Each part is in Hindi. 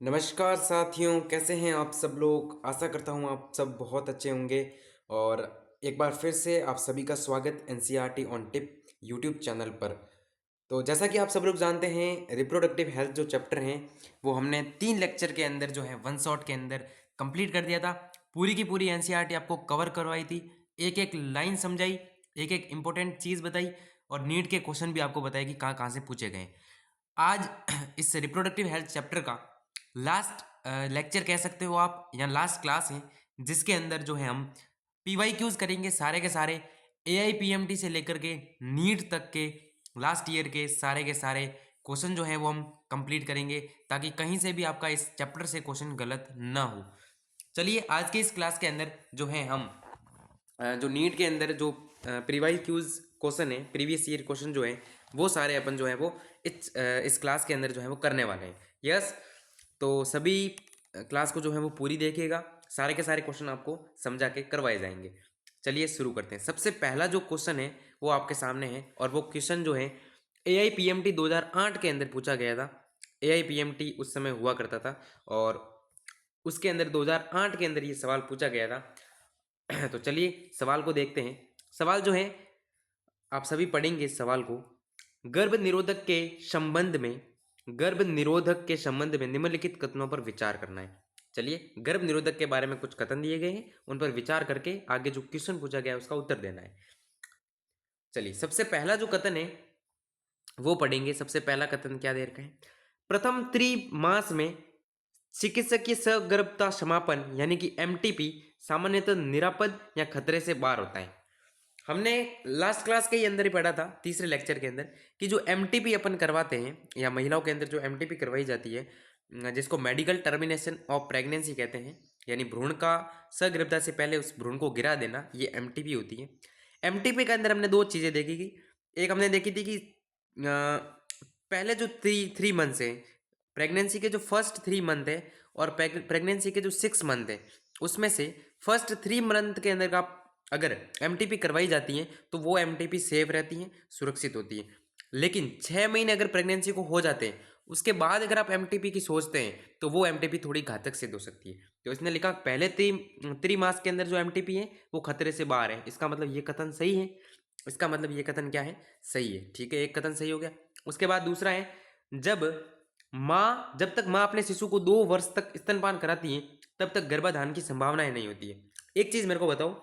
नमस्कार साथियों, कैसे हैं आप सब लोग? आशा करता हूँ आप सब बहुत अच्छे होंगे। और एक बार फिर से आप सभी का स्वागत NCERT on tip YouTube channel पर। तो जैसा कि आप सब लोग जानते हैं, रिप्रोडक्टिव हेल्थ जो चैप्टर हैं वो हमने 3 लेक्चर के अंदर जो है वन शॉट के अंदर कंप्लीट कर दिया था। पूरी की पूरी एनसीईआरटी आपको कवर करवाई थी, एक एक लाइन समझाई, एक एक इंपॉर्टेंट चीज़ बताई और नीट के क्वेश्चन भी आपको बताया कि कहाँ कहाँ से पूछे गए। आज इस रिप्रोडक्टिव हेल्थ चैप्टर का लास्ट लेक्चर कह सकते हो आप, या लास्ट क्लास है, जिसके अंदर जो है हम पीवाई क्यूज करेंगे सारे के सारे, एआईपीएमटी से लेकर के नीट तक के लास्ट ईयर के सारे क्वेश्चन जो है वो हम कंप्लीट करेंगे, ताकि कहीं से भी आपका इस चैप्टर से क्वेश्चन गलत ना हो। चलिए आज के इस क्लास के अंदर जो है हम जो नीट के अंदर जो प्रीवाई क्यूज क्वेश्चन है, प्रीवियस ईयर क्वेश्चन जो है वो सारे अपन जो है वो इस क्लास के अंदर जो है वो करने वाले हैं। यस, तो सभी क्लास को जो है वो पूरी देखिएगा, सारे के सारे क्वेश्चन आपको समझा के करवाए जाएंगे। चलिए शुरू करते हैं। सबसे पहला जो क्वेश्चन है वो आपके सामने है, और वो क्वेश्चन जो है एआईपीएमटी 2008 के अंदर पूछा गया था। एआईपीएमटी उस समय हुआ करता था और उसके अंदर 2008 के अंदर ये सवाल पूछा गया था। तो चलिए सवाल को देखते हैं। सवाल जो है आप सभी पढ़ेंगे इस सवाल को। गर्भ निरोधक के संबंध में गर्भ निरोधक के संबंध में निम्नलिखित कथनों पर विचार करना है। चलिए, गर्भ निरोधक के बारे में कुछ कथन दिए गए हैं, उन पर विचार करके आगे जो क्वेश्चन पूछा गया है उसका उत्तर देना है। चलिए, सबसे पहला जो कथन है वो पढ़ेंगे। सबसे पहला कथन क्या दे रखा है? प्रथम त्रिमास में चिकित्सकीय सगर्भता समापन यानी कि एमटीपी सामान्यतः निरापद या खतरे से बाहर होता है। हमने लास्ट क्लास के ही अंदर ही पढ़ा था, तीसरे लेक्चर के अंदर, कि जो एमटीपी अपन करवाते हैं या महिलाओं के अंदर जो एमटीपी करवाई जाती है, जिसको मेडिकल टर्मिनेशन ऑफ प्रेगनेंसी कहते हैं, यानी भ्रूण का सगर्भता से पहले उस भ्रूण को गिरा देना, ये एमटीपी होती है। एमटीपी के अंदर हमने दो चीज़ें देखी कि एक हमने देखी थी कि पहले जो थ्री मंथ्स है, प्रेगनेंसी के जो फर्स्ट 3 मंथ है और प्रेगनेंसी के जो 6 मंथ है, उसमें से फर्स्ट 3 मंथ के अंदर का अगर एमटीपी करवाई जाती है तो वो एमटीपी सेफ रहती है, सुरक्षित होती है। लेकिन 6 महीने अगर प्रेगनेंसी को हो जाते हैं, उसके बाद अगर आप एमटीपी की सोचते हैं तो वो एमटीपी थोड़ी घातक सिद्ध हो सकती है। तो इसने लिखा पहले त्रिमास के अंदर जो एमटीपी है वो खतरे से बाहर है। इसका मतलब ये कथन सही है। इसका मतलब ये कथन क्या है? सही है। ठीक है, एक कथन सही हो गया। उसके बाद दूसरा है, जब तक माँ अपने शिशु को 2 वर्ष तक स्तनपान कराती है तब तक गर्भाधान की संभावनाएं नहीं होती है। एक चीज मेरे को बताओ,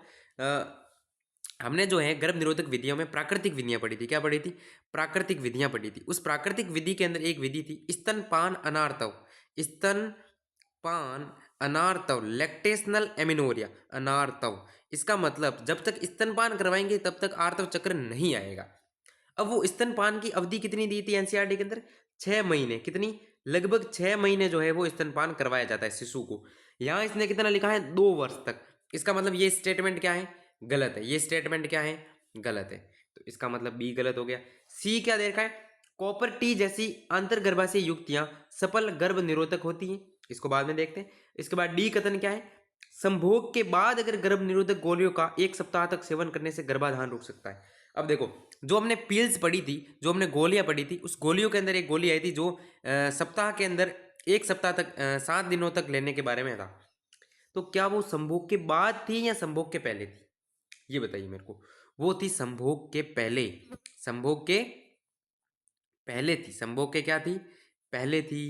हमने जो है गर्भ निरोधक विधियों में प्राकृतिक विधियां पढ़ी थी। क्या पढ़ी थी? प्राकृतिक विधियां पढ़ी थी। उस प्राकृतिक विधि के अंदर एक विधि थी स्तनपान अनार्तव। स्तनपान अनार्तव, लैक्टेशनल एमिनोरिया अनार्तव। इसका मतलब जब तक स्तनपान करवाएंगे तब तक आर्तव चक्र नहीं आएगा। अब वो स्तनपान की अवधि कितनी दी थी एनसीईआरटी के अंदर? 6 महीने। कितनी? लगभग 6 महीने जो है वो स्तनपान करवाया जाता है शिशु को। यहां इसने कितना लिखा है? 2 वर्ष तक। इसका मतलब ये स्टेटमेंट क्या है? गलत है। ये स्टेटमेंट क्या है? गलत है। तो इसका मतलब बी गलत हो गया। सी क्या दे रखा है? कॉपर टी जैसी अंतर्गर्भाशय युक्तियां सफल गर्भ निरोधक होती हैं। इसको बाद में देखते हैं। इसके बाद डी कथन क्या है? संभोग के बाद अगर गर्भ निरोधक गोलियों का 1 सप्ताह तक सेवन करने से गर्भाधान रुक सकता है। अब देखो, जो हमने पिल्स पढ़ी थी, जो हमने गोलियां पढ़ी थी, उस गोलियों के अंदर एक गोली आई थी जो सप्ताह के अंदर 1 सप्ताह तक 7 दिनों तक लेने के बारे में था। तो क्या वो संभोग के बाद थी या संभोग के पहले थी? ये बताइए मेरे को। वो थी संभोग के पहले। संभोग के पहले थी। संभोग के क्या थी? पहले थी।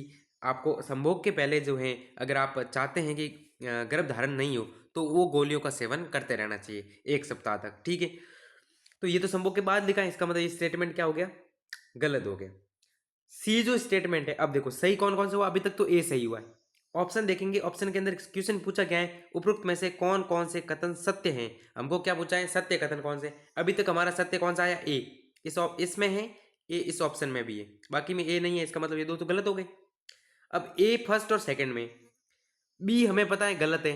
आपको संभोग के पहले जो है, अगर आप चाहते हैं कि गर्भ धारण नहीं हो तो वो गोलियों का सेवन करते रहना चाहिए 1 सप्ताह तक। ठीक है, तो ये तो संभोग के बाद लिखा है, इसका मतलब ये स्टेटमेंट क्या हो गया? गलत हो गया। सी जो स्टेटमेंट है, अब देखो सही कौन कौन से हुआ। अभी तक तो ए सही हुआ है। ऑप्शन देखेंगे, ऑप्शन के अंदर क्वेश्चन पूछा गया है उपरोक्त में से कौन कौन से कथन सत्य हैं। हमको क्या पूछा है? सत्य कथन कौन से। अभी तक हमारा सत्य कौन सा आया? ए। इसमें है ए, इस ऑप्शन में भी है, बाकी में ए नहीं है। इसका मतलब ये दो तो गलत हो गए। अब ए फर्स्ट और सेकंड में, बी हमें पता है गलत है।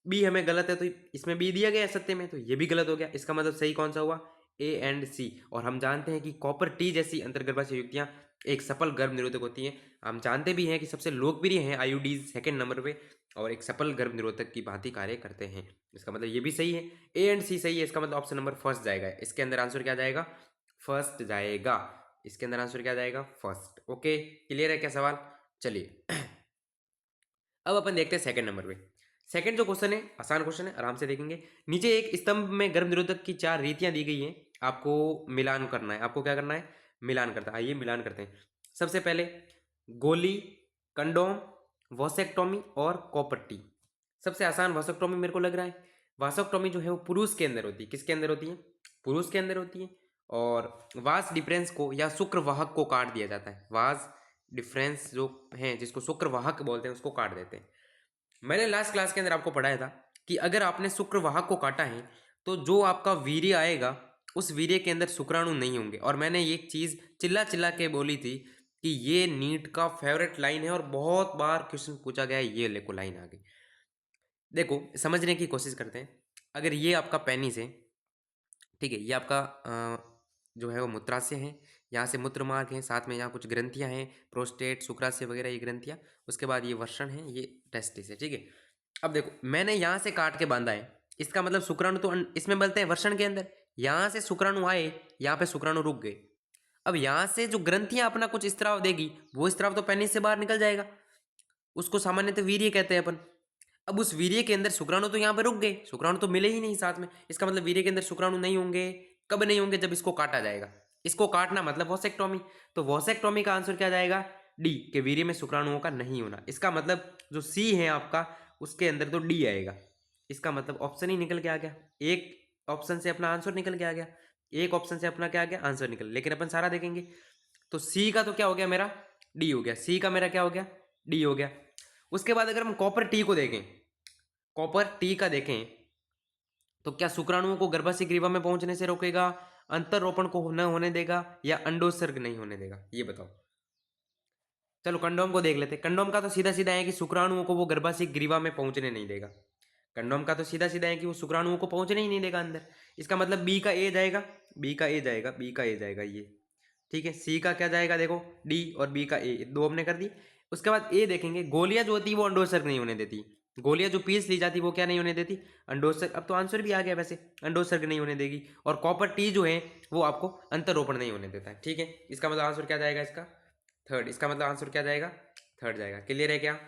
बी हमें गलत है तो इसमें बी दिया गया है सत्य में, तो ये भी गलत हो गया। इसका मतलब सही कौन सा हुआ? ए एंड सी। और हम जानते हैं कि कॉपर टी जैसी अंतर्गर्भाशय युक्तियां एक सफल गर्भ निरोधक होती हैं। हम जानते भी हैं कि सबसे लोकप्रिय हैं आईयूडीज सेकंड नंबर पे, और एक सफल गर्भ निरोधक की भांति कार्य करते हैं। इसका मतलब ये भी सही है। ए एंड सी सही है। इसका मतलब ऑप्शन नंबर फर्स्ट जाएगा। इसके अंदर आंसर क्या जाएगा? फर्स्ट जाएगा। इसके अंदर आंसर क्या जाएगा? फर्स्ट। ओके, क्लियर है क्या सवाल? चलिए अब अपन देखते हैं सेकंड नंबर पे। सेकंड जो क्वेश्चन है आसान क्वेश्चन है, आराम से देखेंगे। नीचे एक स्तंभ में गर्भ निरोधक की 4 रीतियां दी गई हैं, आपको मिलान करना है। आपको क्या करना है? मिलान करता है। आइए मिलान करते हैं। सबसे पहले गोली, कंडोम, वॉसेक्टोमी और कॉपर-टी। सबसे आसान वॉसेक्टोमी मेरे को लग रहा है। वॉसेक्टोमी जो है वो पुरुष के अंदर होती है। किसके अंदर होती है? पुरुष के अंदर होती है। और वास डिफरेंस को या शुक्रवाहक को काट दिया जाता है। वास डिफरेंस जो है जिसको शुक्रवाहक बोलते हैं उसको काट देते हैं। मैंने लास्ट क्लास के अंदर आपको पढ़ाया था कि अगर आपने शुक्रवाहक को काटा है तो जो आपका वीर्य आएगा उस वीर्य के अंदर शुक्राणु नहीं होंगे। और मैंने एक चीज़ चिल्ला चिल्ला के बोली थी कि ये नीट का फेवरेट लाइन है और बहुत बार क्वेश्चन पूछा गया है, ये लेको लाइन आ गई। देखो समझने की कोशिश करते हैं। अगर ये आपका पेनिस है, ठीक है, ये आपका जो है वो मूत्राशय है, यहाँ से मूत्र मार्ग है, साथ में यहाँ कुछ ग्रंथियाँ हैं, प्रोस्टेट, शुक्राशय वगैरह ये ग्रंथियाँ। उसके बाद ये वृषण है, ये टेस्टिस है, ठीक है। अब देखो मैंने यहाँ से काट के बांधा है, इसका मतलब शुक्राणु तो इसमें बनते हैं वृषण के अंदर। यहाँ से शुक्राणु आए, यहाँ पे शुक्राणु रुक गए। अब यहाँ से जो ग्रंथियाँ अपना कुछ स्त्राव देगी, वो स्त्राव तो पेनिस से बाहर निकल जाएगा, उसको सामान्यतः वीर्य कहते हैं अपन। अब उस वीर्य के अंदर शुक्राणु तो यहाँ पे रुक गए, शुक्राणु तो मिले ही नहीं साथ में। इसका मतलब वीर्य के अंदर शुक्राणु नहीं होंगे। कब नहीं होंगे? जब इसको काटा जाएगा। इसको काटना मतलब वॉसेक्टोमी। तो वॉसेक्टोमी का आंसर क्या जाएगा? डी, के वीर्य में शुक्राणुओं का नहीं होना। इसका मतलब जो सी है आपका उसके अंदर तो डी आएगा। इसका मतलब ऑप्शन ही निकल के आ गया। एक ऑप्शन से अपना आंसर निकल के आ गया, एक ऑप्शन से अपना क्या आ गया? आंसर निकल। लेकिन अपन सारा देखेंगे तो सी का तो क्या हो गया मेरा? डी हो गया। सी का मेरा क्या हो गया? डी हो गया। उसके बाद अगर हम कॉपर टी को देखें, कॉपर टी का देखें तो क्या शुक्राणुओं को गर्भाशय ग्रीवा में पहुंचने से रोकेगा, अंतरोपण को न होने देगा, या अंडोत्सर्ग नहीं होने देगा? ये बताओ। चलो कंडोम को देख लेते हैं। कंडोम का तो सीधा सीधा है कि शुक्राणुओं को वो गर्भाशय ग्रीवा में पहुंचने नहीं देगा। कंडोम का तो सीधा सीधा है कि वो शुक्राणुओं को पहुंचने ही नहीं देगा अंदर। इसका मतलब बी का ए जाएगा, बी का ए जाएगा, बी का ए जाएगा ये, ठीक है। सी का क्या जाएगा? देखो डी और बी का ए, दो हमने कर दी। उसके बाद ए देखेंगे, गोलियां जो होती है वो अंडोत्सर्ग नहीं होने देती। गोलियां जो पीस ली जाती वो क्या नहीं होने देती? अंडोत्सर्ग। अब तो आंसर भी आ गया वैसे, अंडोत्सर्ग नहीं होने देगी। और कॉपर टी जो है वो आपको अंतरोपण नहीं होने देता है, ठीक है। इसका मतलब आंसर क्या जाएगा? इसका थर्ड। इसका मतलब आंसर क्या जाएगा? थर्ड जाएगा। क्लियर है क्या?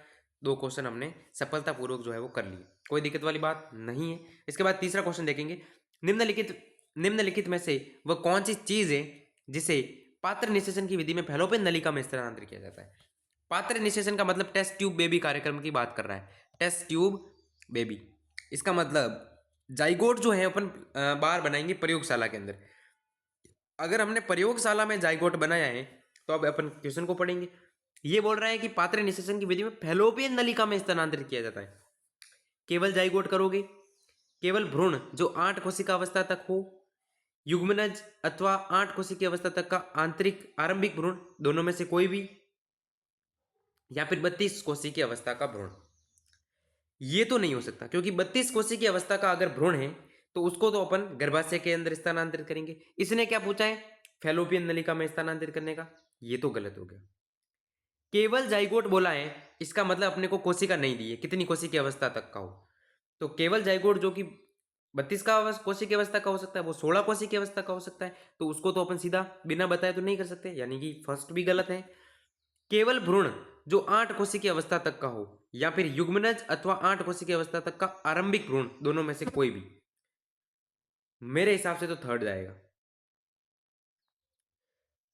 दो क्वेश्चन हमने सफलतापूर्वक जो है वो कर लिए, कोई दिक्कत वाली बात नहीं है। इसके बाद तीसरा क्वेश्चन देखेंगे। निम्नलिखित में से वह कौन सी चीज है जिसे पात्र निषेचन की विधि में फैलोपियन नलिका में स्थानांतरित किया जाता है? पात्र निषेचन का मतलब टेस्ट ट्यूब बेबी कार्यक्रम की बात कर रहा है। टेस्ट ट्यूब बेबी, इसका मतलब जाइगोट जो है अपन बाहर बनाएंगे प्रयोगशाला के अंदर। अगर हमने प्रयोगशाला में जाइगोट बनाया है तो अब अपन क्वेश्चन को पढ़ेंगे। ये बोल रहा है कि पात्र निषेचन की विधि में फैलोपियन नलिका में स्थानांतरित किया जाता है। केवल जाइगोट करोगे, केवल भ्रूण जो 8 कोशिका अवस्था तक हो, युग्मनज अथवा 8 कोशिकीय अवस्था तक का आंतरिक आरंभिक भ्रूण, दोनों में से कोई भी, या फिर 32 कोशिकीय अवस्था का भ्रूण। ये तो नहीं हो सकता क्योंकि 32 कोशिकीय अवस्था का अगर भ्रूण है तो उसको तो अपन गर्भाशय के अंदर स्थानांतरित करेंगे। इसने क्या पूछा है? फैलोपियन नलिका में स्थानांतरित करने का। ये तो गलत हो गया। केवल जाइगोट बोला है, इसका मतलब अपने को कोशिका नहीं दी है कितनी कोशिकीय अवस्था तक का हो। तो केवल जाइगोट जो कि 32 का कोशिकीय अवस्था का हो सकता है, वो 16 कोशिकीय अवस्था का हो सकता है। तो उसको तो अपन सीधा बिना बताए तो नहीं कर सकते, यानी कि फर्स्ट भी गलत है। केवल भ्रूण जो 8 कोशिकीय अवस्था तक का हो, या फिर युग्मनज अथवा 8 कोशिकीय अवस्था तक का आरंभिक भ्रूण, दोनों में से कोई भी। मेरे हिसाब से तो थर्ड जाएगा,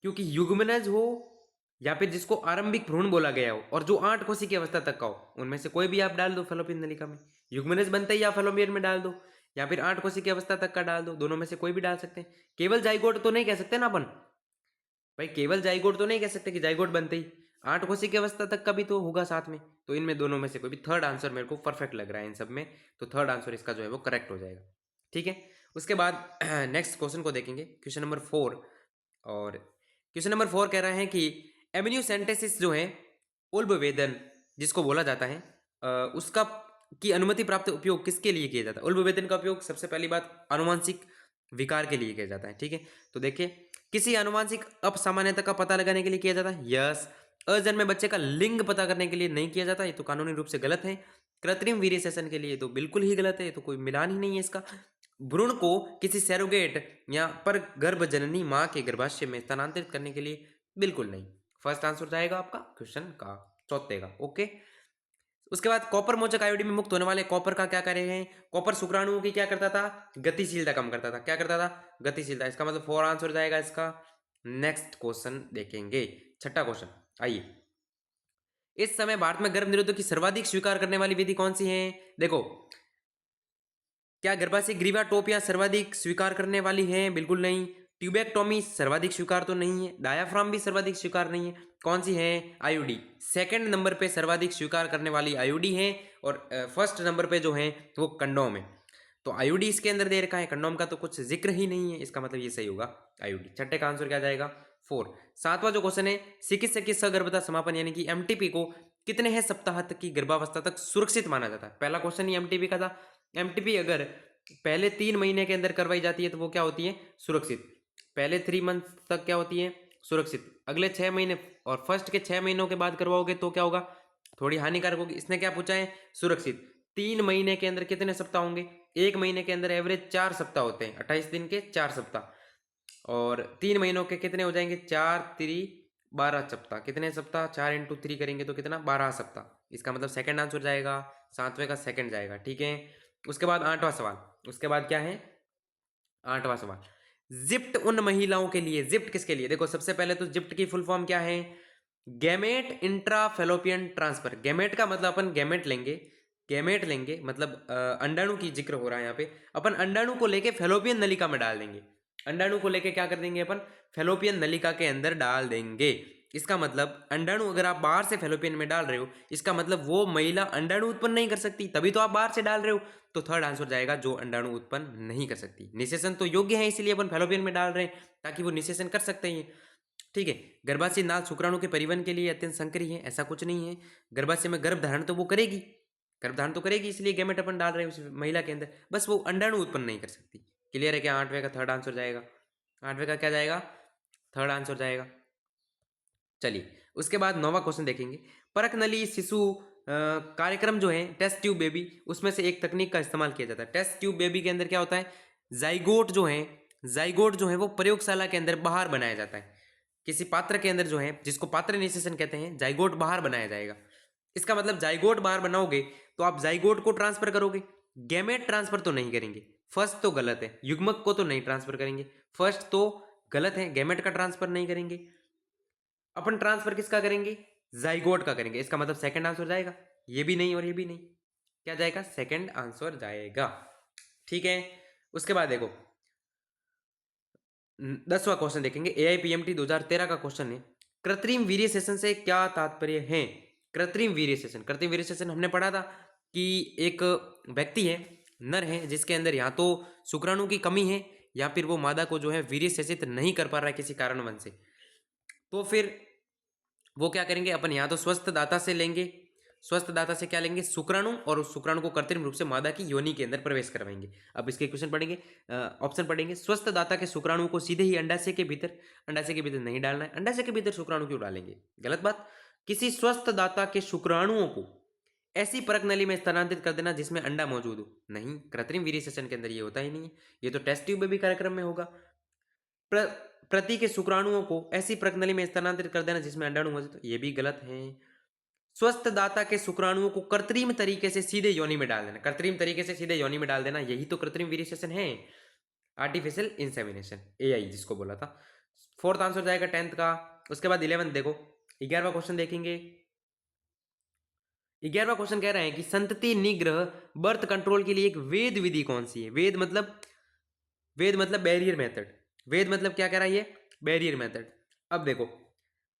क्योंकि युग्मनज हो या फिर जिसको आरंभिक भ्रूण बोला गया हो और जो 8 कोशिकीय अवस्था तक का हो, उनमें से कोई भी आप डाल दो फैलोपियन नलिका में। युग्मनज बनते ही या फैलोपियन में डाल दो, या फिर 8 कोशिकीय अवस्था तक का डाल दो, दोनों में से कोई भी डाल सकते हैं। केवल जाइगोट तो नहीं कह सकते ना अपन भाई, केवल जाइगोट तो नहीं कह सकते कि जाइगोट बनते ही 8 कोशिकीय अवस्था तक का भी तो होगा साथ में। तो इनमें दोनों में से कोई भी, थर्ड आंसर मेरे को परफेक्ट लग रहा है इन सब में, तो थर्ड आंसर इसका जो है वो करेक्ट हो जाएगा, ठीक है। उसके बाद नेक्स्ट क्वेश्चन को देखेंगे, क्वेश्चन नंबर 4। और क्वेश्चन नंबर 4 कह रहे हैं कि एम्नियोसेंटेसिस जो है, उल्बवेदन जिसको बोला जाता है, उसका की अनुमति प्राप्त उपयोग किसके लिए किया जाता है? उल्बवेदन का उपयोग सबसे पहली बात आनुवांशिक विकार के लिए किया जाता है, ठीक है। तो देखिए, किसी आनुवांशिक असामान्यता का पता लगाने के लिए किया जाता है, यस। अजन्मे बच्चे का लिंग पता करने के लिए नहीं किया जाता, ये तो कानूनी रूप से गलत है। कृत्रिम वीर्य सेचन के लिए तो बिल्कुल ही गलत है, ये तो कोई मिलान ही नहीं है इसका। भ्रूण को किसी सैरोगेट या पर गर्भ जननी मां के गर्भाशय में स्थानांतरित करने के लिए बिल्कुल नहीं। फर्स्ट आंसर जाएगा आपका क्वेश्चन का, चौथे का, ओके। उसके बाद कॉपर मोचक आयोडीन में मुक्त होने वाले कॉपर का क्या कार्य है? कॉपर शुक्राणुओं की क्या करता था? गतिशीलता कम करता था। क्या करता था? गतिशीलता। इसका मतलब 4 आंसर हो जाएगा इसका। नेक्स्ट क्वेश्चन देखेंगे, छठा क्वेश्चन। आइए, इस समय भारत में गर्भ निरोधक की सर्वाधिक स्वीकार करने वाली विधि कौन सी है? देखो, क्या गर्भाशय ग्रीवाटोपिया सर्वाधिक स्वीकार करने वाली है? बिल्कुल नहीं। ट्यूबेक्टोमी सर्वाधिक स्वीकार तो नहीं है। डायाफ्राम भी सर्वाधिक स्वीकार नहीं है। कौन सी है? आईयूडी। सेकंड नंबर पे सर्वाधिक स्वीकार करने वाली आईयूडी है, और फर्स्ट नंबर पे जो है वो कंडोम है। तो आईयूडी इसके अंदर दे रखा है, कंडोम का तो कुछ जिक्र ही नहीं है, इसका मतलब ये सही होगा आईयूडी। छठे का आंसर क्या जाएगा? 4। सातवां जो क्वेश्चन है, चिकित्सक की सगर्भता समापन यानी कि एमटीपी को कितने हैं सप्ताह तक की गर्भावस्था तक सुरक्षित माना जाता है? पहला क्वेश्चन ही एमटीपी का था। एमटीपी अगर पहले 3 महीने के अंदर करवाई जाती है तो वो क्या होती है? सुरक्षित। पहले 3 मंथ तक क्या होती है? सुरक्षित। अगले 6 महीने और फर्स्ट के 6 महीनों के बाद करवाओगे तो क्या होगा? थोड़ी हानिकारक होगी। इसने क्या पूछा है? सुरक्षित। 3 महीने के अंदर कितने सप्ताह होंगे? 1 महीने के अंदर एवरेज 4 सप्ताह होते हैं, 28 दिन के 4 सप्ताह। और 3 महीनों के कितने हो जाएंगे? 4 3 12 सप्ताह। कितने सप्ताह? 4 इंटू 3 करेंगे तो कितना? 12 सप्ताह। इसका मतलब सेकंड आंसर जाएगा, सातवें का सेकंड जाएगा। ठीक है। उसके बाद आठवां सवाल। उसके बाद क्या है? आठवां सवाल। जिप्ट उन महिलाओं के लिए, जिप्ट किसके लिए? देखो, सबसे पहले तो जिप्ट की फुल फॉर्म क्या है? Gamete intrafallopian transfer. गैमेट का मतलब अपन गैमेट लेंगे, गैमेट लेंगे मतलब अंडाणु की जिक्र हो रहा है यहाँ पे। अपन अंडाणु को लेके फेलोपियन नलिका में डाल देंगे। अंडाणु को लेके क्या कर देंगे अपन? फेलोपियन नलिका के अंदर डाल देंगे। इसका मतलब अंडाणु अगर आप बाहर से फेलोपियन में डाल रहे हो, इसका मतलब वो महिला अंडाणु उत्पन्न नहीं कर सकती, तभी तो आप बाहर से डाल रहे हो। तो थर्ड आंसर जाएगा, जो अंडाणु उत्पन्न नहीं कर सकती। निषेचन तो योग्य है, इसीलिए अपन फेलोपियन में डाल रहे हैं ताकि वो निषेचन कर सकते हैं। ठीक है। गर्भाशय नाल शुक्राणु के परिवहन के लिए अत्यंत संकरी है, ऐसा कुछ नहीं है। गर्भाशय में गर्भ धारण तो वो करेगी, गर्भ धारण तो करेगी, इसलिए गैमेट अपन डाल रहे हैं उस महिला के अंदर, बस वो अंडाणु उत्पन्न नहीं कर सकती। क्लियर है क्या? आठवें का थर्ड आंसर जाएगा। आठवें का क्या जाएगा? थर्ड आंसर जाएगा। चलिए, उसके बाद नौवां क्वेश्चन देखेंगे। परख नली शिशु कार्यक्रम जो है टेस्ट ट्यूब बेबी, उसमें से एक तकनीक का इस्तेमाल किया जाता है। टेस्ट ट्यूब बेबी के अंदर क्या होता है? जाइगोट जो है, जाइगोट जो है वो प्रयोगशाला के अंदर बाहर बनाया जाता है। किसी पात्र के अंदर जो है, जिसको पात्र निषेचन कहते हैं, जाइगोट बाहर बनाया जाएगा। इसका मतलब जाइगोट बाहर बनाओगे तो आप जाइगोट को ट्रांसफर करोगे, गैमेट ट्रांसफर तो नहीं करेंगे। फर्स्ट तो गलत है, युग्मक को तो नहीं ट्रांसफर करेंगे, फर्स्ट तो गलत है, गैमेट का ट्रांसफर नहीं करेंगे। अपन ट्रांसफर किसका करेंगे? जाइगोट का करेंगे। इसका मतलब सेकंड आंसर जाएगा। ये भी नहीं और ये भी नहीं, क्या जाएगा? सेकंड आंसर जाएगा। ठीक है। उसके बाद देखो, 10वां क्वेश्चन देखेंगे। AIPMT 2013 का क्वेश्चन है, कृत्रिम वीर्य सेशन से क्या तात्पर्य है? कृत्रिम वीर्य सेशन, कृत्रिम वीर्य सेशन हमने पढ़ा था कि एक व्यक्ति है, नर है, जिसके अंदर या तो शुक्राणु की कमी है या फिर वो मादा को जो है वीर्य सेचित नहीं कर पा रहा है किसी कारणवश से। तो फिर वो क्या करेंगे? अपन यहाँ तो स्वस्थ दाता से लेंगे, स्वस्थ दाता से क्या लेंगे? शुक्राणु, और उस शुक्राणु को कृत्रिम रूप से मादा की योनि के अंदर प्रवेश करवाएंगे। अब इसके क्वेश्चन पढ़ेंगे, ऑप्शन पढ़ेंगे। स्वस्थ दाता के शुक्राणु को सीधे ही अंडाशय के भीतर, अंडाशय के भीतर नहीं डालना है। अंडाशय के भीतर शुक्राणु क्यों डालेंगे? गलत बात। किसी स्वस्थ दाता के शुक्राणुओं को ऐसी परक नली में स्थानांतरित कर देना जिसमें अंडा मौजूद हो। नहीं, कृत्रिम वीर्य सेचन के अंदर ये होता ही नहीं है। ये तो टेस्ट ट्यूब बेबी कार्यक्रम में होगा। प्रति के शुक्राणुओं को ऐसी प्रकनली में स्थानांतरित कर देना जिसमें अंडाणु मौजूद हो, ये भी गलत है। स्वस्थ दाता के शुक्राणुओं को कृत्रिम तरीके से सीधे योनि में डाल देना, कृत्रिम तरीके से सीधे योनि में डाल देना, यही तो कृत्रिम वीर्यसेचन है, आर्टिफिशियल इंसेमिनेशन, AI जिसको बोला था। फोर्थ आंसर जाएगा 10th का। उसके बाद 11th देखो, 11वां क्वेश्चन देखेंगे। 11वां क्वेश्चन कह रहे हैं कि संतति निग्रह बर्थ कंट्रोल के लिए एक वेद विधि कौन सी है? वेद मतलब बैरियर मेथड। वेद मतलब क्या कह रहा है ये? Barrier method. अब देखो,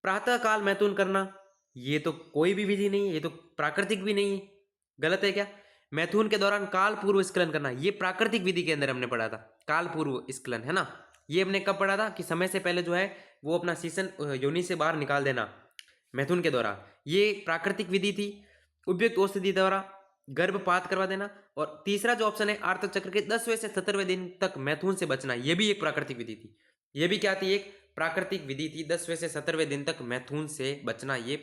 प्रातः काल मैथुन करना, ये तो कोई भी विधि नहीं है, ये तो प्राकृतिक भी नहीं है। गलत है क्या? मैथुन के दौरान काल पूर्व स्खलन करना, ये प्राकृतिक विधि के अंदर हमने पढ़ा था, काल पूर्व स्खलन, है ना? ये हमने कब पढ़ा था? कि समय से पहले जो है वो अपना सीसन योनि से बाहर निकाल देना मैथुन के दौरान, ये प्राकृतिक विधि थी। उपयुक्त औषधि द्वारा गर्भपात करवा देना। और तीसरा जो ऑप्शन है, आर्त चक्र के 10वें से 17वें दिन तक मैथुन से बचना, ये भी एक प्राकृतिक विधि थी। ये भी क्या थी? एक प्राकृतिक विधि थी। 10वें से 17वें दिन तक मैथुन से बचना, ये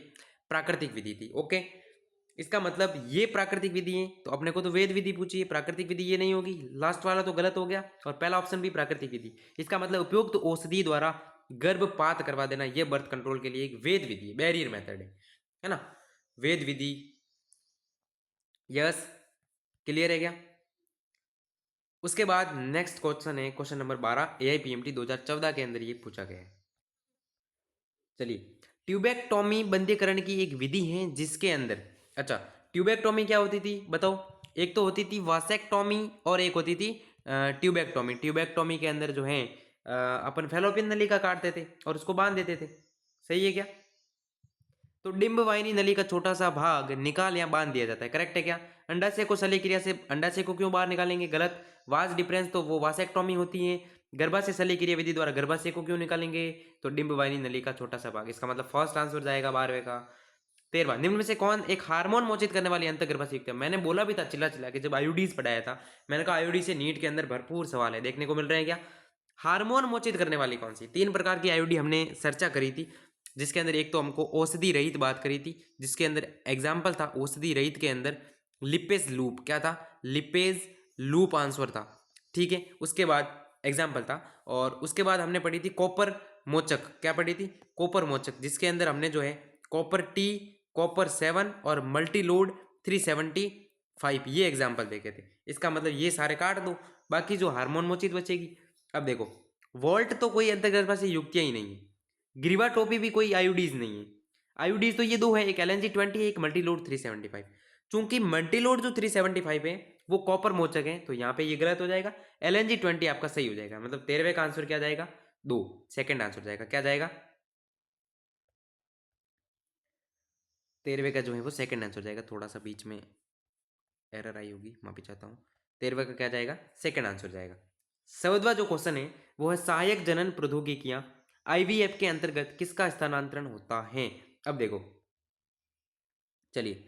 प्राकृतिक विधि थी। ओके, इसका मतलब ये प्राकृतिक विधि है। तो अपने को तो वेद विधि पूछी है, प्राकृतिक विधि ये नहीं होगी। लास्ट वाला तो गलत हो गया, और पहला ऑप्शन भी प्राकृतिक विधि। इसका मतलब उपयुक्त औषधि द्वारा गर्भपात करवा देना, ये बर्थ कंट्रोल के लिए एक वेद विधि है, बैरियर मेथड है ना? वेद विधि यस, क्लियर है क्या? उसके बाद नेक्स्ट क्वेश्चन है क्वेश्चन नंबर 12, एआईपीएमटी 2014 के अंदर ये पूछा गया है। चलिए, ट्यूबेक्टोमी बंदीकरण की एक विधि है जिसके अंदर, अच्छा, ट्यूबेक्टोमी क्या होती थी बताओ? एक तो होती थी वासेक्टोमी और एक होती थी ट्यूबेक्टोमी। ट्यूबेक्टोमी के अंदर जो है अपन फेलोपियन नली का काटते थे और उसको बांध देते थे, सही है क्या? तो डिंब वाहिनी नली का छोटा सा भाग निकाल या बांध दिया जाता है, करेक्ट है क्या? अंडाशय को शल्य क्रिया से, अंडाशय को क्यों बाहर निकालेंगे? गलत। वास डिफरेंस तो वो वासेक्टोमी होती है। गर्भाशय शल्य क्रिया विधि द्वारा गर्भाशय को क्यों निकालेंगे? तो डिंब वाहिनी नली का छोटा सा भाग, इसका मतलब फर्स्ट आंसर जाएगा 12वें का। 13वां, निम्न में से कौन एक हार्मोन मोचित करने वाली अंतर्गर्भाशय युक्त है? मैंने बोला भी था चिल्ला चिल्ला के जब आयुडीज पढ़ाया था, मैंने कहा आयुडी से नीट के अंदर भरपूर सवाल है, देखने को मिल रहे हैं क्या? हार्मोन मोचित करने वाली कौन सी? 3 प्रकार की आयुडी हमने चर्चा करी थी, जिसके अंदर एक तो हमको औषधि रहित बात करी थी, जिसके अंदर एग्जाम्पल था औषधि रहित के अंदर लिपेज लूप, क्या था? लिपेज लूप आंसर था, ठीक है। उसके बाद एग्जाम्पल था, और उसके बाद हमने पढ़ी थी कॉपर मोचक, क्या पढ़ी थी? कॉपर मोचक, जिसके अंदर हमने जो है कॉपर टी, कॉपर 7 और मल्टीलोड 375 ये एग्जाम्पल देखे थे। इसका मतलब ये सारे काट दो, बाकी जो हार्मोन मोचित बचेगी। अब देखो, वोल्ट तो कोई अंतर्गर्भाशय युक्तियां ही नहीं है, ग्रीवा टोपी भी कोई आयुडीज नहीं है। आयुडीज तो ये दो है, एक LNG-20 है, एक मल्टीलोड 375। चूंकि मल्टीलोड जो 375 है वो कॉपर मोचक है, तो यहाँ पे ये गलत हो जाएगा। LNG-20 आपका सही हो जाएगा, मतलब 13वें का आंसर क्या जाएगा? 2, सेकंड आंसर जाएगा, क्या जाएगा? 13वें का जो है वो सेकंड आंसर जाएगा, थोड़ा सा बीच में एरर आई होगी, माफी चाहता हूँ। 13वें का क्या जाएगा? सेकंड आंसर जाएगा। 14वां जो क्वेश्चन है वो है सहायक जनन प्रौद्योगिकियां IVF के अंतर्गत किसका स्थानांतरण होता है? अब देखो, चलिए,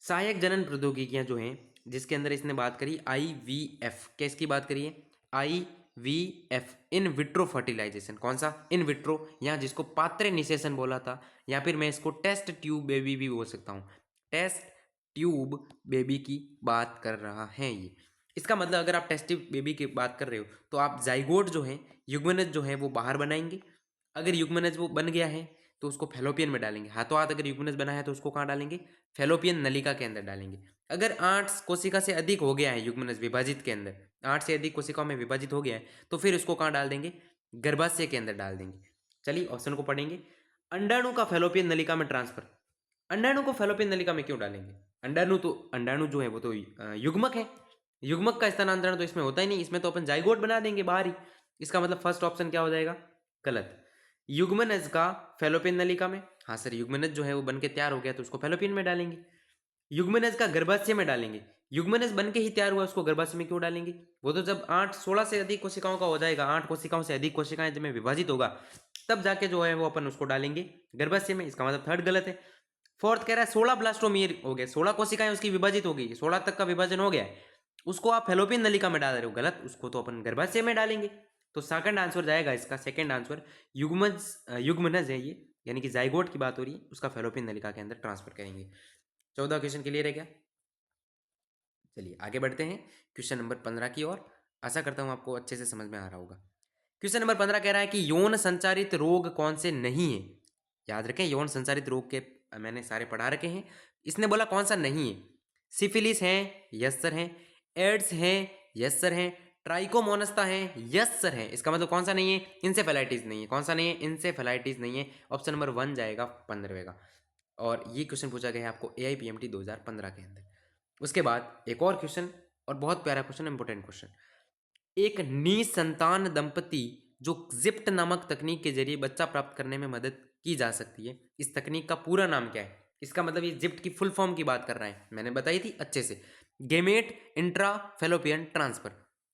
सहायक जनन प्रौद्योगिकियां जो हैं जिसके अंदर इसने बात करी IVF, किसकी बात करी है? IVF, in vitro fertilisation. कौन सा? इन विट्रो, यहाँ जिसको पात्र निषेचन बोला था, या फिर मैं इसको टेस्ट ट्यूब बेबी भी बोल सकता हूँ। टेस्ट ट्यूब बेबी की बात कर रहा है ये। इसका मतलब अगर आप टेस्ट ट्यूब बेबी की बात कर रहे हो तो आप जाइगोट जो है, युग्मनज जो है वो बाहर बनाएंगे। अगर युग्मनज वो बन गया है तो उसको फेलोपियन में डालेंगे, हाथों हाथ अगर युग्मनज बना है तो उसको कहाँ डालेंगे? फेलोपियन नलिका के अंदर डालेंगे। अगर 8 कोशिका से अधिक हो गया है युग्मनज विभाजित के अंदर, 8 से अधिक कोशिकाओं में विभाजित हो गया है, तो फिर उसको कहाँ डाल देंगे? गर्भाशय के अंदर डाल देंगे। चलिए ऑप्शन को पढ़ेंगे। अंडाणु का फेलोपियन नलिका में ट्रांसफर। अंडाणु को फेलोपियन नलिका में क्यों डालेंगे? अंडाणु तो, अंडाणु जो है वो तो युग्मक है, युग्मक का स्थानांतरण तो इसमें होता ही नहीं, इसमें तो अपन जाइगोट बना देंगे बाहर ही। इसका मतलब फर्स्ट ऑप्शन क्या हो जाएगा? गलत। युग्मनज का फेलोपियन नलिका में, हाँ सर, युग्मनज जो है वो बन के तैयार हो गया तो उसको फेलोपियन में डालेंगे। युग्मनज का गर्भाशय में डालेंगे, युग्मनज बन के ही तैयार हुआ उसको गर्भाशय में क्यों डालेंगे? वो तो जब 8-16 से अधिक कोशिकाओं का हो जाएगा, 8 कोशिकाओं से अधिक कोशिकाएं जब में विभाजित होगा तब जाके जो है वो अपन उसको डालेंगे गर्भाशय में, इसका मतलब थर्ड गलत है। फोर्थ कह रहा है 16 ब्लास्टोमीर हो गए, 16 कोशिकाएं उसकी विभाजित हो गई, 16 तक का विभाजन हो गया है, उसको आप फेलोपियन नलिका में डाल रहे हो, गलत, उसको तो अपन गर्भाशय में डालेंगे। तो सेकंड आंसर जाएगा इसका, सेकंड आंसर युग्मज, युग्मनज है ये, यानी कि जाइगोट की बात हो रही है, उसका फेलोपियन नलिका के अंदर ट्रांसफर करेंगे। 14 क्वेश्चन क्लियर है क्या? चलिए आगे बढ़ते हैं क्वेश्चन नंबर 15 की ओर। आशा करता हूँ आपको अच्छे से समझ में आ रहा होगा। क्वेश्चन नंबर 15 कह रहा है कि यौन संचारित रोग कौन से नहीं है? याद रखें, यौन संचारित रोग के मैंने सारे पढ़ा रखे हैं, इसने बोला कौन सा नहीं है। सिफिलिस है, यस सर है। एड्स है, यस सर है। ट्राइकोमोनस्ता है, यस सर है। इसका मतलब कौन सा नहीं है? इंसेफेलाइटिस नहीं है। कौन सा नहीं है? इंसेफेलाइटिस नहीं है। ऑप्शन नंबर 1 जाएगा 15वें का। और ये क्वेश्चन पूछा गया है आपको AIPMT 2015 के अंदर। उसके बाद एक और क्वेश्चन, और बहुत प्यारा क्वेश्चन, इंपॉर्टेंट क्वेश्चन। एक निसंतान दंपति जो जिप्ट नामक तकनीक के जरिए बच्चा प्राप्त करने में मदद की जा सकती है, इस तकनीक का पूरा नाम क्या है? इसका मतलब ये जिप्ट की फुल फॉर्म की बात कर रहे हैं, मैंने बताई थी अच्छे से। Gamete intra fallopian transfer,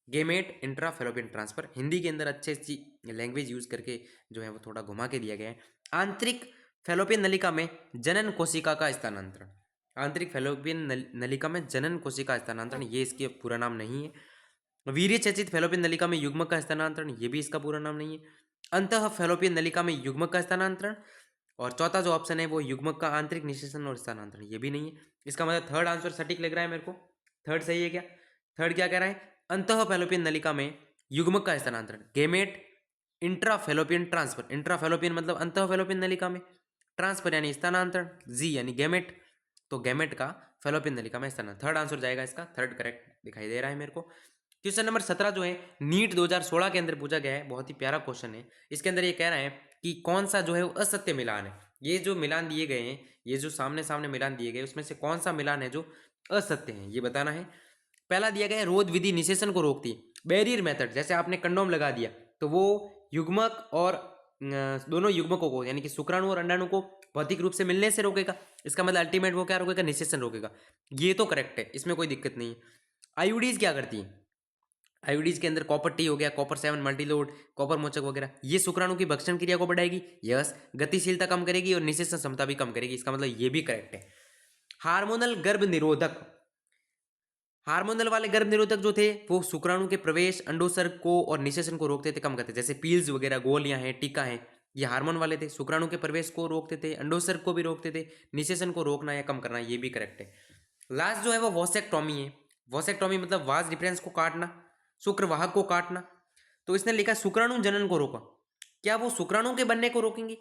gamete intra fallopian transfer, Hindi के अंदर अच्छे सी लैंग्वेज यूज करके जो है वो थोड़ा घुमा के दिया गया है। आंतरिक फेलोपियन नलिका में जनन कोशिका का स्थानांतरण, आंतरिक फेलोपियन नलिका में जनन कोशिका स्थानांतरण, ये इसके पूरा नाम नहीं है। वीर्य चेचित फेलोपियन नलिका में युग्मक का स्थानांतरण, ये भी इसका पूरा नाम नहीं है। अंतः फेलोपियन नलिका में युग्मक का स्थानांतरण, और चौथा जो ऑप्शन है वो युग्मक का आंतरिक निषेचन और स्थानांतरण, ये भी नहीं है। इसका मतलब थर्ड आंसर सटीक लग रहा है मेरे को। थर्ड सही है क्या? थर्ड क्या कह रहा है? अंतः फेलोपियन नलिका में युग्मक का स्थानांतरण, gamete intra fallopian transfer, intra fallopian मतलब अंतः फेलोपियन नलिका में, ट्रांसफर यानी स्थानांतरण, जी यानी गेमेट, तो गेमेट का फेलोपियन नलिका में स्तनांतरण। थर्ड आंसर जाएगा इसका, थर्ड करेक्ट दिखाई दे रहा है मेरे को। क्वेश्चन नंबर 17 जो है नीट 2016 के अंदर पूछा गया है, बहुत ही प्यारा क्वेश्चन है। इसके अंदर ये कह रहा है कि कौन सा जो है वो असत्य मिलान है। ये जो मिलान दिए गए हैं, ये जो सामने सामने मिलान दिए गए, उसमें से कौन सा मिलान है जो असत्य है, ये बताना है। पहला दिया गया है रोध विधि निषेचन को रोकती है। बैरियर मेथड, जैसे आपने कंडोम लगा दिया तो वो युग्मक और दोनों युग्मकों को यानी कि शुक्राणु और अंडाणु को भौतिक रूप से मिलने से रोकेगा। इसका मतलब अल्टीमेट वो क्या रोकेगा, निषेचन रोकेगा। ये तो करेक्ट है, इसमें कोई दिक्कत नहीं है। आईयूडीज क्या करती है, आईयूडीज के अंदर कॉपर टी हो गया, कॉपर 7 मल्टीलोड, कॉपर मोचक वगैरह, ये शुक्राणु की भक्षण क्रिया को बढ़ाएगी, यस, गतिशीलता कम करेगी और निषेचन क्षमता भी कम करेगी। इसका मतलब ये भी करेक्ट है। हार्मोनल गर्भ निरोधक, हार्मोनल वाले गर्भ निरोधक जो थे वो शुक्राणु के प्रवेश, अंडोत्सर्ग को और निषेचन को रोकते थे, कम करते थे। जैसे पील्स वगैरह, गोलियां हैं, टीका है, ये हार्मोन वाले थे, शुक्राणु के प्रवेश को रोकते थे, अंडोत्सर्ग को भी रोकते थे, निषेचन को रोकना या कम करना, ये भी करेक्ट है। लास्ट जो है वो वॉसेक्टॉमी है। वॉसेक्टॉमी मतलब वास डिफरेंस को काटना, शुक्रवाहक को काटना। तो इसने लिखा शुक्राणु जनन को रोका। क्या वो शुक्राणु के बनने को रोकेंगे?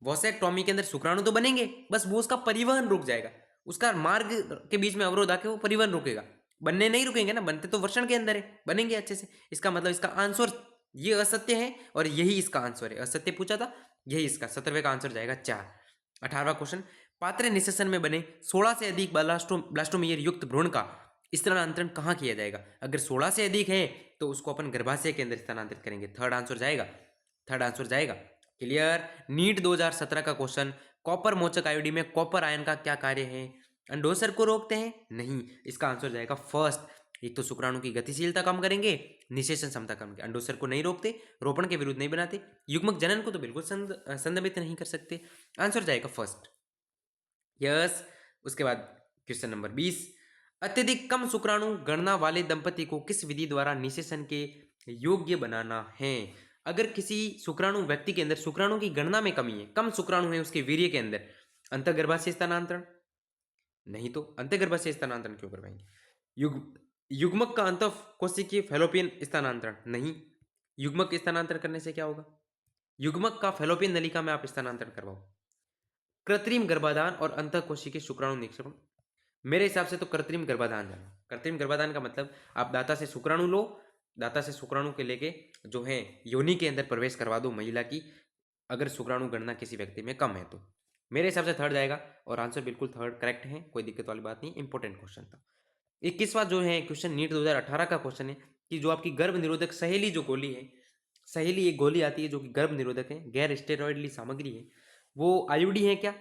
वॉसेक्टॉमी के अंदर शुक्राणु तो बनेंगे, बस वो उसका परिवहन रुक जाएगा, उसका मार्ग के बीच में अवरोध आके वो परिवहन रुकेगा, बनने नहीं रुकेंगे ना, बनते तो वर्षण के अंदर है, बनेंगे अच्छे से। इसका मतलब इसका आंसर ये असत्य है और यही इसका आंसर है। असत्य पूछा था, यही इसका 17वें का आंसर जाएगा 4। 18वां क्वेश्चन, पात्र निषेचन में बने 16 से अधिक ब्लास्टोमेयर युक्त भ्रूण का स्थानांतरण कहाँ किया जाएगा? अगर 16 से अधिक है तो उसको अपन गर्भाशय के अंदर स्थानांतरित करेंगे। थर्ड आंसर जाएगा, थर्ड आंसर जाएगा। क्लियर। नीट 2017 का क्वेश्चन, कॉपर मोचक आयोडी में कॉपर आयन का क्या कार्य है? अंडोत्सर्ग को रोकते हैं? नहीं, इसका आंसर जाएगा फर्स्ट। एक तो शुक्राणु की गतिशीलता कम करेंगे, निषेचन क्षमता कम करेंगे। अंडोत्सर्ग को नहीं रोकते, रोपण के विरुद्ध नहीं बनाते, युग्मक जनन को तो बिल्कुल संदर्भित नहीं कर सकते। आंसर जाएगा फर्स्ट, यस। उसके बाद क्वेश्चन नंबर 20, अत्यधिक कम शुक्राणु गणना वाले दंपति को किस विधि द्वारा निषेचन के योग्य बनाना है? अगर किसी शुक्राणु व्यक्ति के अंदर शुक्राणु की गणना में कमी है, कम शुक्राणु है उसके वीर्य के अंदर, अंतर्गर्भाशय स्थानांतरण? नहीं, तो अंतर्गर्भाशय स्थानांतरण क्यों करवाएंगे? युग्मक का अंतःकोशिकीय फैलोपियन स्थानांतरण? नहीं, युग्मक स्थानांतरण करने से क्या होगा? युग्मक का फैलोपियन नलिका में आप स्थानांतरण करवाओ। कृत्रिम गर्भाधान और अंतःकोशिकीय शुक्राणु निक्षेपण, मेरे हिसाब से तो कृत्रिम गर्भाधान जाना। कृत्रिम गर्भाधान का मतलब आप दाता से शुक्राणु लो, दाता से शुक्राणु के लेके जो है योनि के अंदर प्रवेश करवा दो महिला की, अगर शुक्राणु गणना किसी व्यक्ति में कम है तो। मेरे हिसाब से थर्ड जाएगा और आंसर बिल्कुल थर्ड करेक्ट है, कोई दिक्कत वाली बात नहीं, इंपॉर्टेंट क्वेश्चन था। 21वां जो है क्वेश्चन नीट 2018 का क्वेश्चन है कि जो आपकी गर्भ निरोधक सहेली जो गोली है, सहेली एक गोली आती है जो कि गर्भ निरोधक है, गैर स्टेरॉइडली सामग्री है, वो आईयूडी है क्या?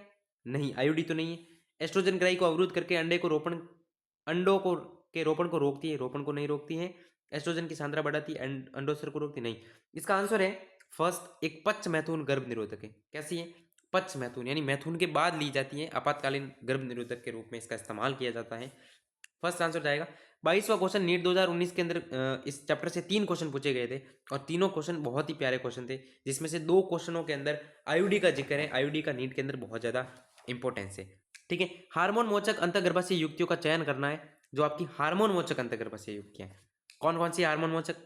नहीं, आईयूडी तो नहीं है। एस्ट्रोजन ग्राही को अवरुद्ध करके अंडों को के रोपण को रोकती है, रोपण को नहीं रोकती है। एस्ट्रोजन की सांद्रता बढ़ाती है, अंडोत्सर्ग को रोकती नहीं। इसका आंसर है फर्स्ट, एक पच्च मैथुन गर्भ निरोधक है। कैसी है? पच्च मैथुन, यानी मैथुन के बाद ली जाती है, आपातकालीन गर्भ निरोधक के रूप में इसका इस्तेमाल किया जाता है। फर्स्ट आंसर जाएगा। 22वां क्वेश्चन नीट 2019 के अंदर इस चैप्टर से 3 क्वेश्चन पूछे गए थे और तीनों क्वेश्चन बहुत ही प्यारे क्वेश्चन थे, जिसमें से 2 क्वेश्चनों के अंदर आईयूडी का जिक्र है। आईयूडी का नीट के अंदर बहुत ज़्यादा इंपॉर्टेंस है, ठीक है। हार्मोन मोचक अंतर्गर्भाशय युक्तियों का चयन करना है, जो आपकी हार्मोन मोचक अंतर्गर्भाशय युक्तियां हैं। कौन कौन सी हार्मोन मोचक?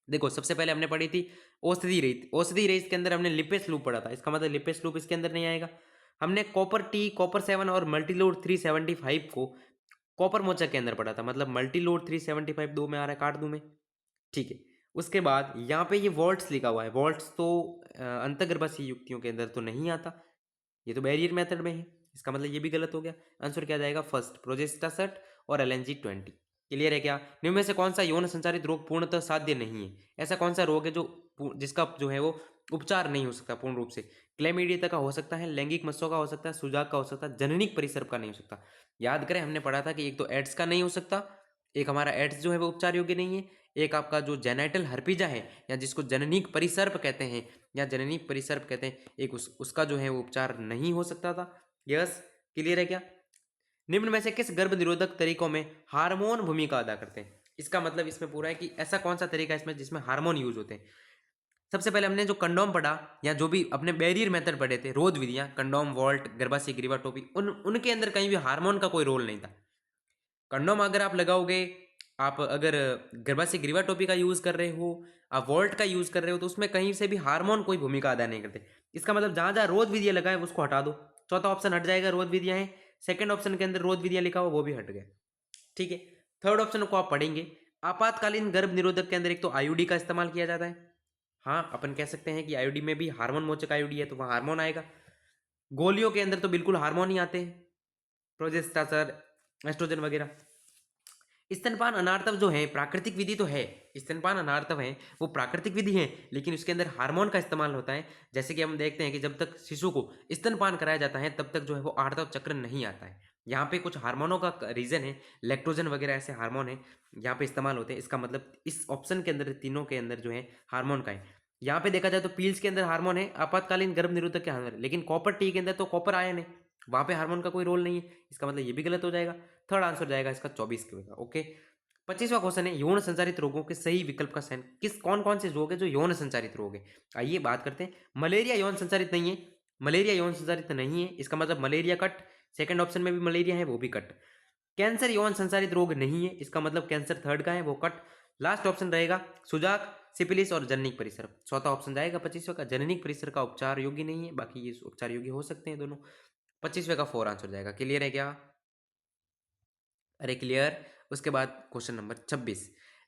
देखो, सबसे पहले हमने पढ़ी थी औषधि रहित। औषधि रहित के अंदर हमने लिपेस लूप पढ़ा था, इसका मतलब लिपेस लूप इसके अंदर नहीं आएगा। हमने कॉपर टी, कॉपर 7 और मल्टीलोड 375 को कॉपर मोचक के अंदर पढ़ा था, मतलब मल्टीलोड 375 दो में आ रहा है, काट दूं मैं, ठीक है। उसके बाद यहाँ पे ये वोल्ट्स लिखा हुआ है, वोल्ट्स तो अंतर्गर्भाशय युक्तियों के अंदर तो नहीं आता, ये तो बैरियर मेथड में है, इसका मतलब ये भी गलत हो गया। आंसर क्या जाएगा? फर्स्ट, प्रोजेस्टासट और LNG 20। क्लियर है क्या? निम्न में से कौन सा यौन संचारित रोग पूर्णतः साध्य नहीं है? ऐसा कौन सा रोग है जो जिसका जो है वो उपचार नहीं हो सकता पूर्ण रूप से? क्लैमिडिया का हो सकता है, लैंगिक मत्सों का हो सकता है, सुजाक का हो सकता है, जननिक परिसर्प का नहीं हो सकता। याद करें, हमने पढ़ा था कि एक तो एड्स का नहीं हो सकता, एक हमारा एड्स जो है वो उपचार योग्य नहीं है, एक आपका जो जेनाइटल हर्पिजा है या जिसको जननिक परिसर्प कहते हैं या जननिक परिसर्प कहते हैं, एक उसका जो है वो उपचार नहीं हो सकता था। यस, क्लियर है क्या? निम्न में से किस गर्भ निरोधक तरीकों में हार्मोन भूमिका अदा करते हैं? इसका मतलब इसमें पूरा है कि ऐसा कौन सा तरीका इसमें जिसमें हार्मोन यूज होते हैं। सबसे पहले हमने जो कंडोम पढ़ा या जो भी अपने बैरियर मेथड पढ़े थे, रोध विधियां, कंडोम, वॉल्ट, गर्भाशय ग्रीवा टोपी, उनके अंदर कहीं भी हार्मोन का कोई रोल नहीं था। कंडोम अगर आप लगाओगे, आप अगर गर्भाशय ग्रीवा टोपी का यूज कर रहे हो, आप वॉल्ट का यूज कर रहे हो, तो उसमें कहीं से भी हार्मोन कोई भूमिका अदा नहीं करते। इसका मतलब जहां जहां रोध विधियां लगाए उसको हटा दो। चौथा ऑप्शन हट जाएगा, रोध विधियां हैं। सेकंड ऑप्शन के अंदर रोध विधियां लिखा हुआ वो भी हट गया। ठीक है, थर्ड ऑप्शन को आप पढ़ेंगे। आपातकालीन गर्भ निरोधक के अंदर एक तो आईयूडी का इस्तेमाल किया जाता है। हाँ, अपन कह सकते हैं कि आईयूडी में भी हार्मोन मोचक आईयूडी है तो वहाँ हार्मोन आएगा। गोलियों के अंदर तो बिल्कुल हार्मोन ही आते हैं, प्रोजेस्टेरोन, एस्ट्रोजन वगैरह। स्तनपान अनार्तव जो है प्राकृतिक विधि तो है, स्तनपान अनार्तव है वो प्राकृतिक विधि है, लेकिन उसके अंदर हार्मोन का इस्तेमाल होता है। जैसे कि हम देखते हैं कि जब तक शिशु को स्तनपान कराया जाता है तब तक जो है वो आर्तव चक्र नहीं आता है। यहाँ पे कुछ हार्मोनों का रीजन है, लैक्टोजन वगैरह ऐसे हार्मोन है यहाँ पे इस्तेमाल होते हैं। इसका मतलब इस ऑप्शन के अंदर तीनों के अंदर जो है हार्मोन का है। यहाँ पे देखा जाए तो पील्स के अंदर हार्मोन है, आपातकालीन गर्भ निरोधक के हार्मोन है, लेकिन कॉपर टी के अंदर तो कॉपर आयन है, वहां पे हार्मोन का कोई रोल नहीं है। इसका मतलब ये भी गलत हो जाएगा। थर्ड आंसर जाएगा इसका 24 के होगा। ओके, 25वां क्वेश्चन है यौन संचारित रोगों के सही विकल्प का चयन। किस कौन कौन से रोग है जो यौन संचारित रोग है? आइए बात करते हैं। मलेरिया यौन संचारित नहीं है, मलेरिया यौन संचारित नहीं है, इसका मतलब मलेरिया कट। सेकंड ऑप्शन में भी मलेरिया है वो भी कट। कैंसर यौन संचारित रोग नहीं है, इसका मतलब कैंसर थर्ड का है वो कट। लास्ट ऑप्शन रहेगा सुजाक, सिपिलिस और जननिक परिसर। चौथा ऑप्शन जाएगा 25वें का, जननिक परिसर का उपचार योग्य नहीं है, बाकी ये उपचार योग्य हो सकते हैं दोनों। 25वें का 4 आंसर जाएगा। क्लियर है क्या? अरे क्लियर। उसके बाद क्वेश्चन नंबर 26,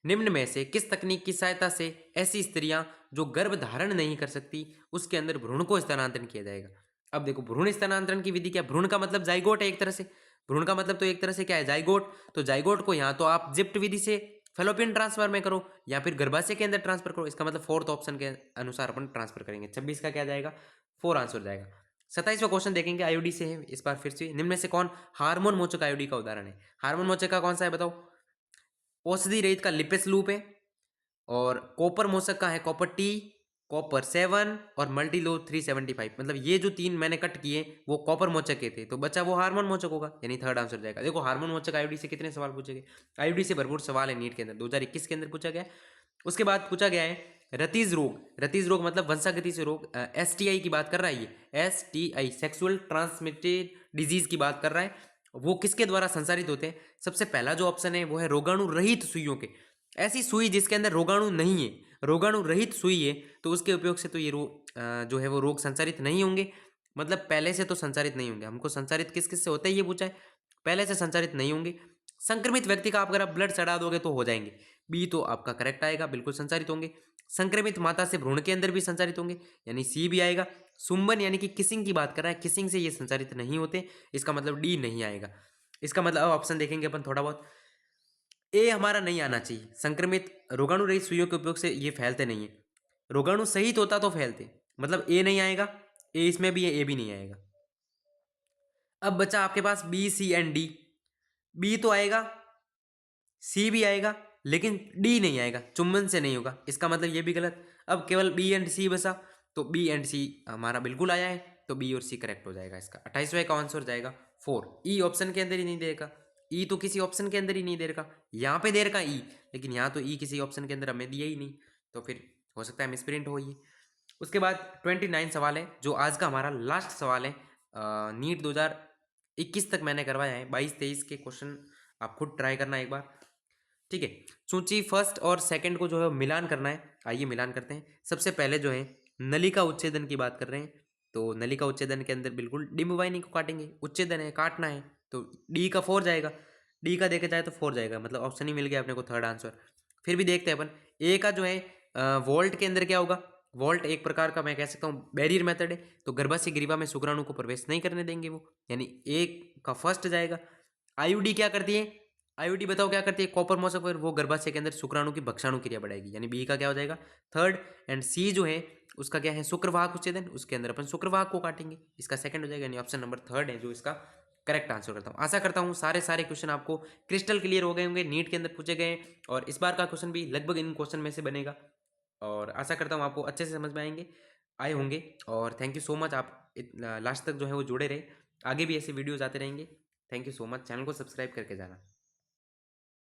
निम्न में से किस तकनीक की सहायता से ऐसी स्त्रियां जो गर्भ धारण नहीं कर सकती उसके अंदर भ्रूण को स्थानांतरण किया जाएगा? अब देखो, भ्रूण स्थानांतरण की विधि क्या? भ्रूण का मतलब जाइगोट है एक तरह से, भ्रूण का मतलब तो एक तरह से क्या है? जाइगोट। तो जाइगोट को यहाँ तो आप जिप्ट विधि से फेलोपियन ट्रांसफर में करो या फिर गर्भाशय के अंदर ट्रांसफर करो, इसका मतलब फोर्थ ऑप्शन के अनुसार अपन ट्रांसफर करेंगे। 26 का क्या जाएगा? 4 आंसर जाएगा। 27वां क्वेश्चन देखेंगे, आईयूडी से है इस बार फिर से। निम्न में से कौन हार्मोन मोचक आईयूडी का उदाहरण है? हार्मोन मोचक का कौन सा है बताओ? औषधि रहित का लिपिस लूप है, और कॉपर मोचक का है कॉपर टी, कॉपर 7 और मल्टी लो 375। मतलब ये जो तीन मैंने कट किए वो कॉपर मोचक के थे, तो बच्चा वो हार्मोन मोचक होगा, यानी थर्ड आंसर जाएगा। देखो, हार्मोन मोचक आईयूडी से कितने सवाल पूछे गए? आईयूडी से भरपूर सवाल है नीट के अंदर, 2021 के अंदर पूछा गया है। उसके बाद पूछा गया है रतीज रोग। रतीज रोग मतलब वंशागति से रोग, एसटीआई की बात कर रहा है ये, एसटीआई सेक्सुअल ट्रांसमिटेड डिजीज की बात कर रहा है। वो किसके द्वारा संचारित होते हैं? सबसे पहला जो ऑप्शन है वो है रोगाणु रहित सुइयों के। ऐसी सुई जिसके अंदर रोगाणु नहीं है, रोगाणु रहित सुई है, तो उसके उपयोग से तो ये जो है वो रोग संचारित नहीं होंगे। मतलब पहले से तो संचारित नहीं होंगे। हमको संचारित किस किस से होता है ये पूछा है, पहले से संचारित नहीं होंगे। संक्रमित व्यक्ति का आप अगर आप ब्लड चढ़ा दोगे तो हो जाएंगे, बी तो आपका करेक्ट आएगा, बिल्कुल संचारित होंगे। संक्रमित माता से भ्रूण के अंदर भी संचारित होंगे, यानी सी भी आएगा। सुंबन यानी कि किसिंग की बात कर रहा है, किसिंग से ये संचारित नहीं होते, इसका मतलब डी नहीं आएगा। इसका मतलब अब ऑप्शन देखेंगे अपन थोड़ा बहुत, ए हमारा नहीं आना चाहिए। संक्रमित रोगाणु रहित सुइयों के उपयोग से ये फैलते नहीं है, रोगाणु सहित होता तो फैलते, मतलब ए नहीं आएगा। ए इसमें भी है, ए भी नहीं आएगा। अब बचा आपके पास B C and D. B तो आएगा, सी भी आएगा, लेकिन डी नहीं आएगा, चुंबन से नहीं होगा, इसका मतलब ये भी गलत। अब केवल बी एंड सी बचा, तो बी एंड सी हमारा बिल्कुल आया है, तो बी और सी करेक्ट हो जाएगा इसका। 28वें का आंसर जाएगा 4। ई ऑप्शन के अंदर ही नहीं देगा, ई तो किसी ऑप्शन के अंदर ही नहीं दे रखा, यहाँ पे दे रखा ई, लेकिन यहाँ तो ई किसी ऑप्शन के अंदर हमें दिया ही नहीं, तो फिर हो सकता है मिसप्रिंट हो ये। उसके बाद 29 सवाल है जो आज का हमारा लास्ट सवाल है। नीट 2021 तक मैंने करवाया है, 22-23 के क्वेश्चन आप खुद ट्राई करना एक बार। ठीक है, सूची फर्स्ट और सेकंड को जो है मिलान करना है। आइए मिलान करते हैं। सबसे पहले जो है नलिका उच्छेदन की बात कर रहे हैं, तो नलिका उच्छेदन के अंदर बिल्कुल डिम्बाइनिंग को काटेंगे, उच्छेदन है काटना है, तो डी का 4 जाएगा। डी का देखा जाए तो 4 जाएगा, मतलब ऑप्शन ही मिल गया अपने को थर्ड आंसर। फिर भी देखते हैं अपन, ए का जो है वोल्ट के अंदर क्या होगा? वोल्ट एक प्रकार का मैं कह सकता हूँ बैरियर मेथड है, तो गर्भाशय ग्रीवा में शुक्राणु को प्रवेश नहीं करने देंगे वो, यानी ए का फर्स्ट जाएगा। आईयूडी क्या करती है? आईयूडी बताओ क्या करती है? कॉपर मोसक पर वो गर्भाशय के अंदर शुक्राणु की भक्षाणु क्रिया बढ़ाएगी, यानी बी का क्या हो जाएगा? थर्ड। एंड सी जो है उसका क्या है? शुक्रवाहक उच्छेदन, उसके अंदर अपन शुक्रवाहक को काटेंगे, इसका सेकंड हो जाएगा, यानी ऑप्शन नंबर थर्ड है जो इसका करेक्ट आंसर करता हूँ। आशा करता हूँ सारे क्वेश्चन आपको क्रिस्टल क्लियर हो गए होंगे, नीट के अंदर पूछे गए, और इस बार का क्वेश्चन भी लगभग इन क्वेश्चन में से बनेगा, और आशा करता हूँ आपको अच्छे से समझ में आए होंगे। और थैंक यू सो मच, आप लास्ट तक जो है वो जुड़े रहे, आगे भी ऐसे वीडियोज आते रहेंगे। Thank you so much, channel को सब्सक्राइब करके जाना।